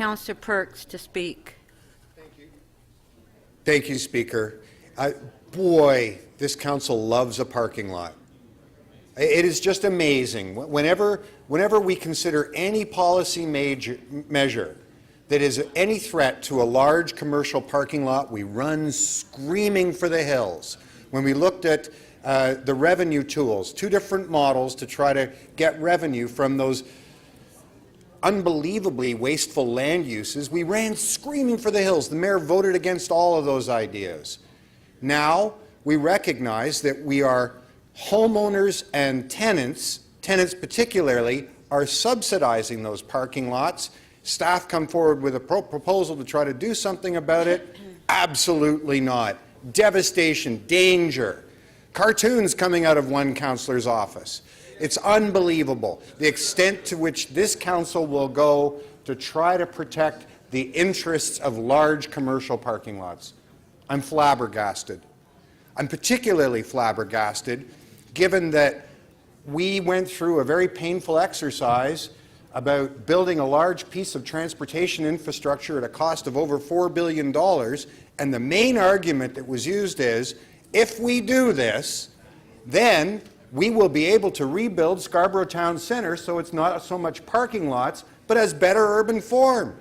Councillor Perks to speak. Thank you, Speaker. Boy, this council loves a parking lot. It is just amazing. Whenever we consider any policy measure that is any threat to a large commercial parking lot, we run screaming for the hills. When we looked at the revenue tools, two different models to try to get revenue from those unbelievably wasteful land uses, we ran screaming for the hills. The mayor voted against all of those ideas. Now we recognize that we are homeowners and tenants particularly, are subsidizing those parking lots. Staff come forward with a proposal to try to do something about it. Absolutely not. Devastation, danger. Cartoons coming out of one councillor's office. It's unbelievable the extent to which this council will go to try to protect the interests of large commercial parking lots. I'm flabbergasted. I'm particularly flabbergasted given that we went through a very painful exercise about building a large piece of transportation infrastructure at a cost of over $4 billion, and the main argument that was used is, if we do this, then we will be able to rebuild Scarborough Town Centre so it's not so much parking lots, but has better urban form.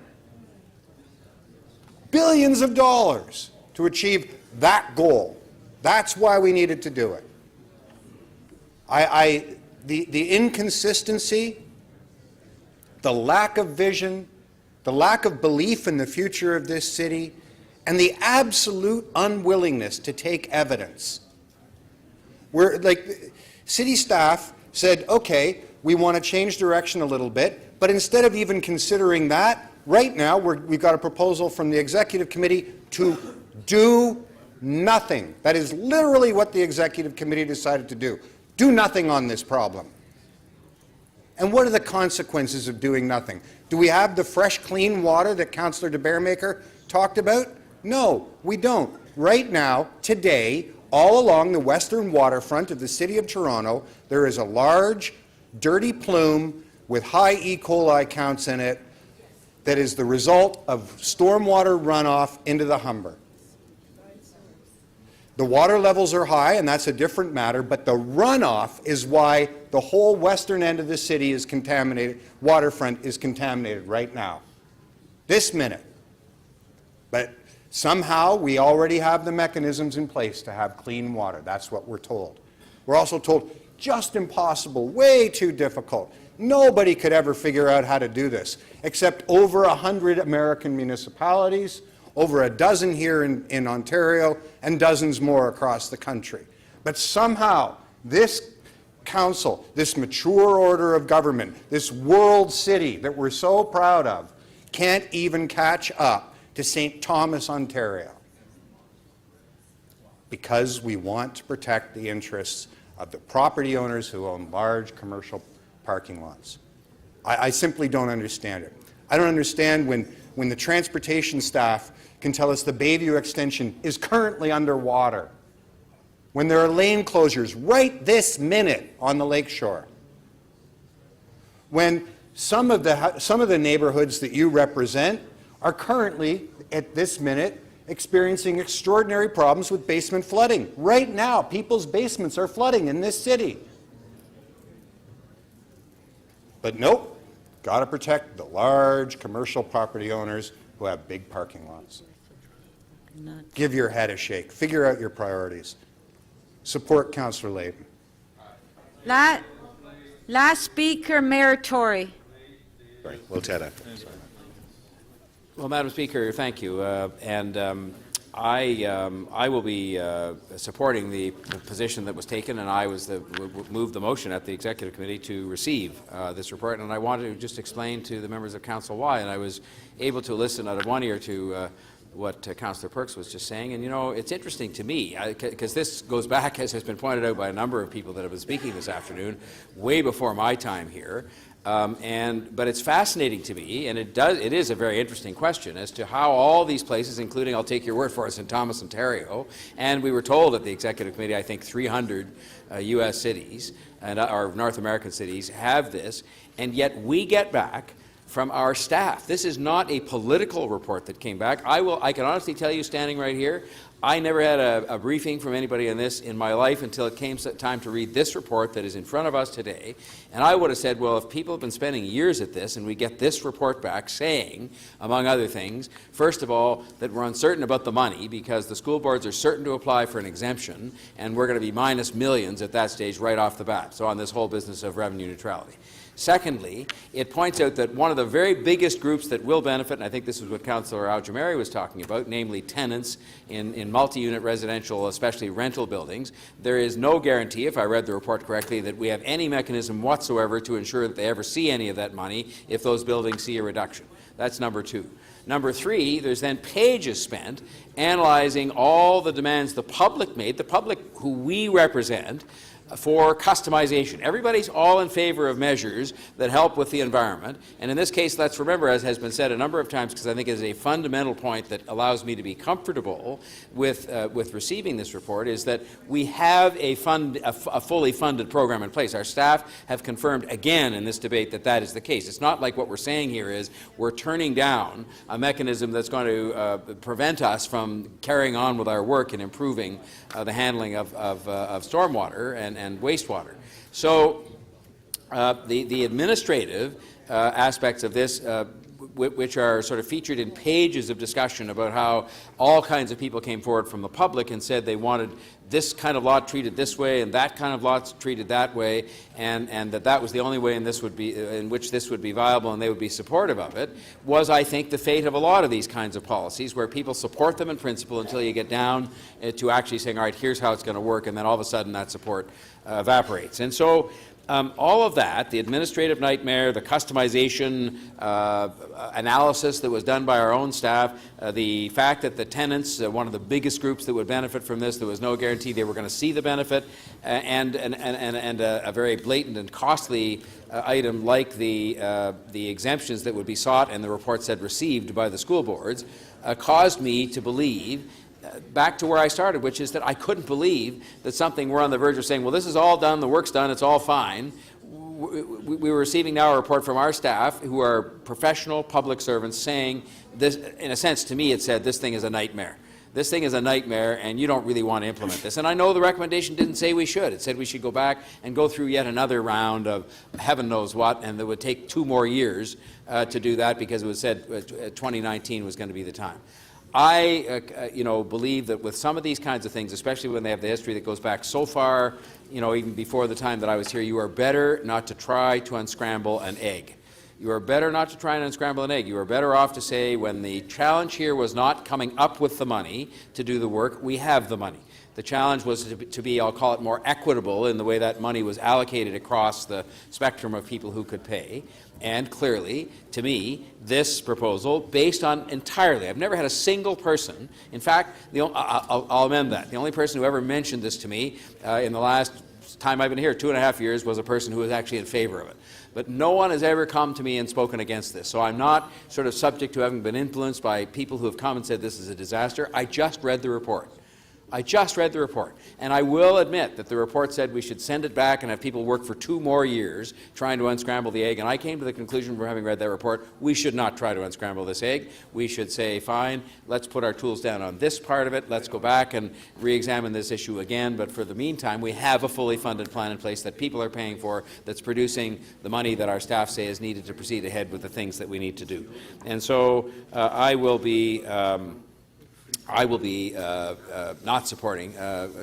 Billions of dollars to achieve that goal. That's why we needed to do it. The inconsistency, the lack of vision, the lack of belief in the future of this city, and the absolute unwillingness to take evidence. City staff said, okay, we want to change direction a little bit, but instead of even considering that, right now we've got a proposal from the Executive Committee to do nothing. That is literally what the Executive Committee decided to do. Do nothing on this problem. And what are the consequences of doing nothing? Do we have the fresh, clean water that Councillor de Beermaker talked about? No, we don't. Right now, today, all along the western waterfront of the City of Toronto, there is a large, dirty plume with high E. coli counts in it that is the result of stormwater runoff into the Humber. The water levels are high, and that's a different matter, but the runoff is why the whole western end of the city is contaminated, waterfront is contaminated right now, this minute. But somehow we already have the mechanisms in place to have clean water. That's what we're told. We're also told just impossible, way too difficult. Nobody could ever figure out how to do this, except over 100 American municipalities, over a dozen here in Ontario, and dozens more across the country. But somehow this council, this mature order of government, this world city that we're so proud of, can't even catch up to St. Thomas, Ontario, because we want to protect the interests of the property owners who own large commercial parking lots. I simply don't understand it. I don't understand when the transportation staff can tell us the Bayview extension is currently underwater, when there are lane closures right this minute on the lakeshore, when some of the neighborhoods that you represent are currently, at this minute, experiencing extraordinary problems with basement flooding. Right now, people's basements are flooding in this city. But nope, got to protect the large commercial property owners who have big parking lots. Give your head a shake. Figure out your priorities. Support Councillor Layton. Last speaker, Mayor Tory. Sorry, we'll chat after. Well, Madam Speaker, thank you. I will be supporting the position that was taken, and I moved the motion at the Executive Committee to receive this report. And I wanted to just explain to the members of Council why. And I was able to listen out of one ear to what Councillor Perks was just saying. And, you know, it's interesting to me, because this goes back, as has been pointed out by a number of people that have been speaking this afternoon, way before my time here. But it's fascinating to me, and it is a very interesting question as to how all these places, including, I'll take your word for it, St. Thomas, Ontario, and we were told at the Executive Committee, I think 300 U.S. cities and our North American cities have this, and yet we get back from our staff. This is not a political report that came back. I can honestly tell you, standing right here, I never had a briefing from anybody on this in my life until it came time to read this report that is in front of us today. And I would have said, well, if people have been spending years at this and we get this report back saying, among other things, first of all, that we're uncertain about the money because the school boards are certain to apply for an exemption and we're going to be minus millions at that stage right off the bat. So on this whole business of revenue neutrality. Secondly, it points out that one of the very biggest groups that will benefit, and I think this is what Councillor Al-Jamari was talking about, namely tenants in multi-unit residential, especially rental buildings, there is no guarantee, if I read the report correctly, that we have any mechanism whatsoever to ensure that they ever see any of that money if those buildings see a reduction. That's number two. Number three, there's then pages spent analyzing all the demands the public made, the public who we represent, for customization. Everybody's all in favor of measures that help with the environment, and in this case, let's remember, as has been said a number of times, because I think it is a fundamental point that allows me to be comfortable with receiving this report, is that we have a fully funded program in place. Our staff have confirmed again in this debate that that is the case. It's not like what we're saying here is we're turning down a mechanism that's going to prevent us from carrying on with our work and improving the handling of stormwater and wastewater. So the administrative aspects of this, which are sort of featured in pages of discussion about how all kinds of people came forward from the public and said they wanted this kind of lot treated this way and that kind of lot treated that way, and that was the only way in which this would be viable and they would be supportive of it, was, I think, the fate of a lot of these kinds of policies, where people support them in principle until you get down to actually saying, all right, here's how it's going to work, and then all of a sudden that support evaporates. And so all of that, the administrative nightmare, the customization analysis that was done by our own staff, the fact that the tenants, one of the biggest groups that would benefit from this, there was no guarantee they were going to see the benefit, and a very blatant and costly item like the exemptions that would be sought, and the report said received by the school boards, caused me to believe back to where I started, which is that I couldn't believe that something we're on the verge of saying, well, this is all done, the work's done, it's all fine. We were receiving now a report from our staff, who are professional public servants, saying this, in a sense, to me, it said, this thing is a nightmare. This thing is a nightmare, and you don't really want to implement this. And I know the recommendation didn't say we should. It said we should go back and go through yet another round of heaven knows what, and it would take 2 more years to do that, because it was said 2019 was going to be the time. I believe that with some of these kinds of things, especially when they have the history that goes back so far, even before the time that I was here, you are better not to try to unscramble an egg. You are better not to try and unscramble an egg. You are better off to say, when the challenge here was not coming up with the money to do the work, we have the money. The challenge was to be, I'll call it, more equitable in the way that money was allocated across the spectrum of people who could pay. And clearly, to me, this proposal, based on entirely, I've never had a single person, in fact, I'll amend that. The only person who ever mentioned this to me in the last time I've been here, 2.5 years, was a person who was actually in favor of it. But no one has ever come to me and spoken against this. So I'm not sort of subject to having been influenced by people who have come and said this is a disaster. I just read the report. I just read the report, and I will admit that the report said we should send it back and have people work for 2 more years trying to unscramble the egg, and I came to the conclusion from having read that report, we should not try to unscramble this egg. We should say, fine, let's put our tools down on this part of it, let's go back and re-examine this issue again, but for the meantime, we have a fully funded plan in place that people are paying for, that's producing the money that our staff say is needed to proceed ahead with the things that we need to do. And so I will be not supporting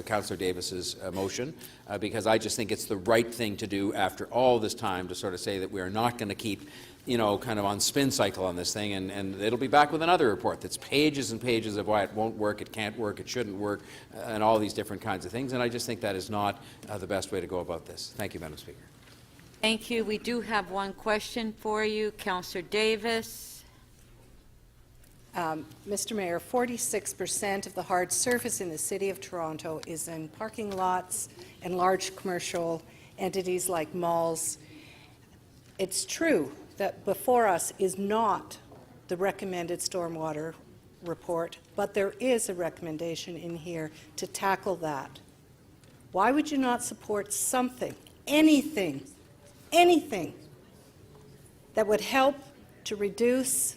Councillor Davis's motion because I just think it's the right thing to do after all this time, to sort of say that we are not going to keep, kind of on spin cycle on this thing, and it'll be back with another report that's pages and pages of why it won't work, it can't work, it shouldn't work, and all these different kinds of things, and I just think that is not the best way to go about this. Thank you, Madam Speaker. Thank you. We do have one question for you. Councillor Davis. Mr. Mayor, 46% of the hard surface in the City of Toronto is in parking lots and large commercial entities like malls. It's true that before us is not the recommended stormwater report, but there is a recommendation in here to tackle that. Why would you not support something, anything that would help to reduce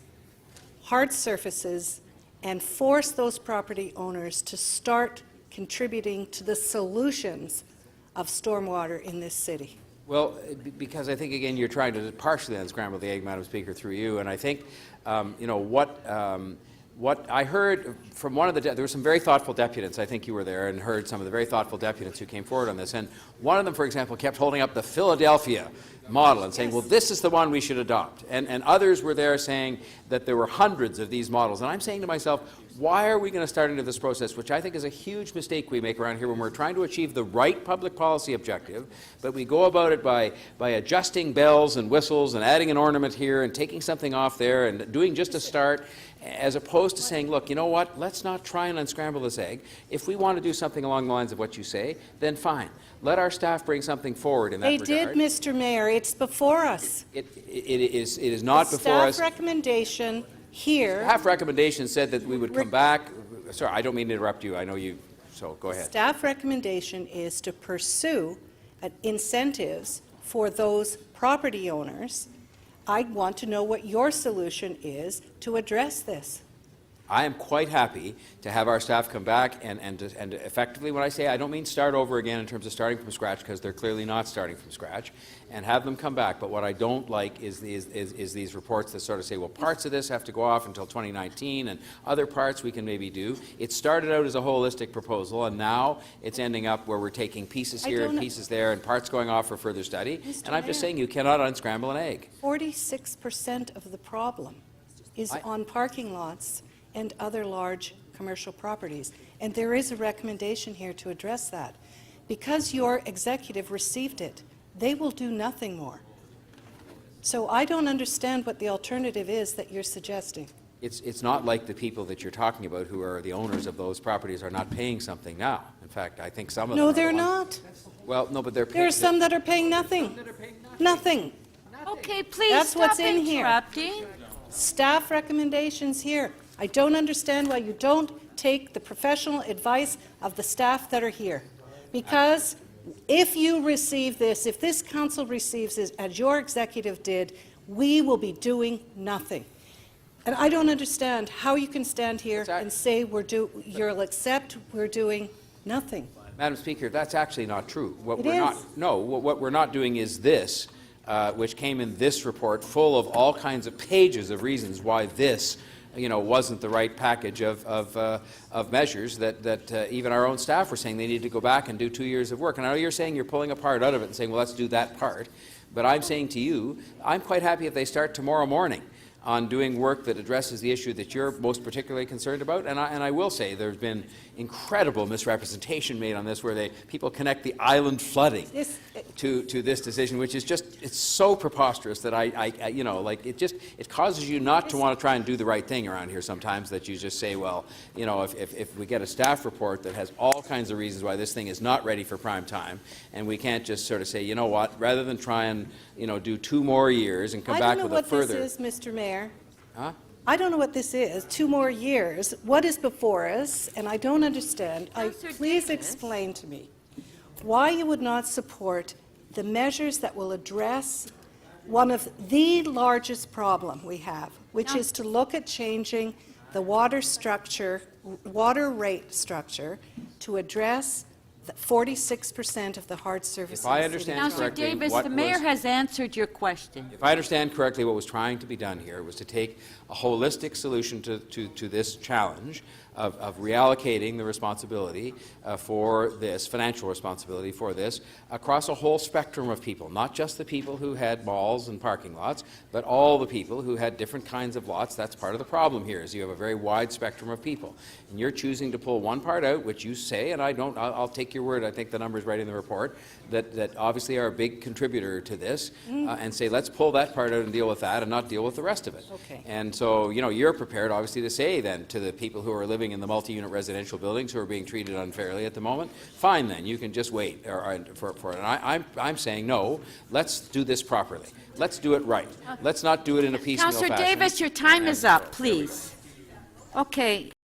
hard surfaces and force those property owners to start contributing to the solutions of stormwater in this city? Well, because I think, again, you're trying to partially unscramble the egg, Madam Speaker, through you, and I think, you know, what I heard from one of the, there were some very thoughtful deputants, I think you were there and heard some of the very thoughtful deputants who came forward on this, and one of them, for example, kept holding up the Philadelphia model and saying, well, this is the one we should adopt. And others were there saying that there were hundreds of these models. And I'm saying to myself, why are we going to start into this process, which I think is a huge mistake we make around here when we're trying to achieve the right public policy objective, but we go about it by adjusting bells and whistles and adding an ornament here and taking something off there and doing just a start, as opposed to saying, look, you know what, let's not try and unscramble this egg. If we want to do something along the lines of what you say, then fine. Let our staff bring something forward in that regard. They did, Mr. Mayor. It's before us. It is not The before us. staff recommendation here. Staff recommendation said that we would come back. Sorry, I don't mean to interrupt you. I know you, so go ahead. Staff recommendation is to pursue incentives for those property owners. I want to know what your solution is to address this. I am quite happy to have our staff come back and effectively, when I say I don't mean start over again in terms of starting from scratch, because they're clearly not starting from scratch, and have them come back. But what I don't like is these reports that sort of say, well, parts of this have to go off until 2019 and other parts we can maybe do. It started out as a holistic proposal, and now it's ending up where we're taking pieces here and pieces there and parts going off for further study. Mr. And I'm just Mayor, saying you cannot unscramble an egg. 46% of the problem is on parking lots and other large commercial properties. And there is a recommendation here to address that. Because your executive received it, they will do nothing more. So I don't understand what the alternative is that you're suggesting. It's not like the people that you're talking about who are the owners of those properties are not paying something now. In fact, I think some of them No, are they're the ones- not. Well, no, but they're paying. There are some that are paying nothing. Nothing. Okay, please That's stop what's in here. interrupting. Staff recommendations here. I don't understand why you don't take the professional advice of the staff that are here. Because if you receive this, if this council receives this, as your executive did, we will be doing nothing. And I don't understand how you can stand here and say you'll accept we're doing nothing. Madam Speaker, that's actually not true. What It we're not, is. no, what we're not doing is this, which came in this report, full of all kinds of pages of reasons why this, you know, wasn't the right package of measures that even our own staff were saying they need to go back and do 2 years of work. And I know you're saying you're pulling a part out of it and saying, well, let's do that part. But I'm saying to you, I'm quite happy if they start tomorrow morning on doing work that addresses the issue that you're most particularly concerned about. And I will say there's been incredible misrepresentation made on this, where people connect the island flooding to this decision, which is just, it's so preposterous that I you know, like, it causes you not to want to try and do the right thing around here sometimes, that you just say, well, you know, if we get a staff report that has all kinds of reasons why this thing is not ready for prime time, and we can't just sort of say, you know what, rather than try and, you know, do 2 more years and come back with a further. I don't know what this is, Mr. Mayor. Huh? I don't know what this is. 2 more years. What is before us? And I don't understand. Please explain to me why you would not support the measures that will address one of the largest problem we have, which is to look at changing the water rate structure to address the 46% of the hard surfaces. If I understand Councillor correctly, Davis, what the mayor was- has answered your question. If I understand correctly, what was trying to be done here was to take a holistic solution to this challenge of reallocating the responsibility for this, financial responsibility for this, across a whole spectrum of people, not just the people who had malls and parking lots, but all the people who had different kinds of lots. That's part of the problem here, is you have a very wide spectrum of people. And you're choosing to pull one part out, which you say, and I'll take your word, I think the number's right in the report, that obviously are a big contributor to this, and say, let's pull that part out and deal with that and not deal with the rest of it. Okay. And so, you know, you're prepared, obviously, to say then to the people who are living in the multi-unit residential buildings who are being treated unfairly at the moment, fine then, you can just wait for it. And I'm saying, no, let's do this properly. Let's do it right. Let's not do it in a piecemeal fashion. Councillor Davis, your time is up, please. Okay.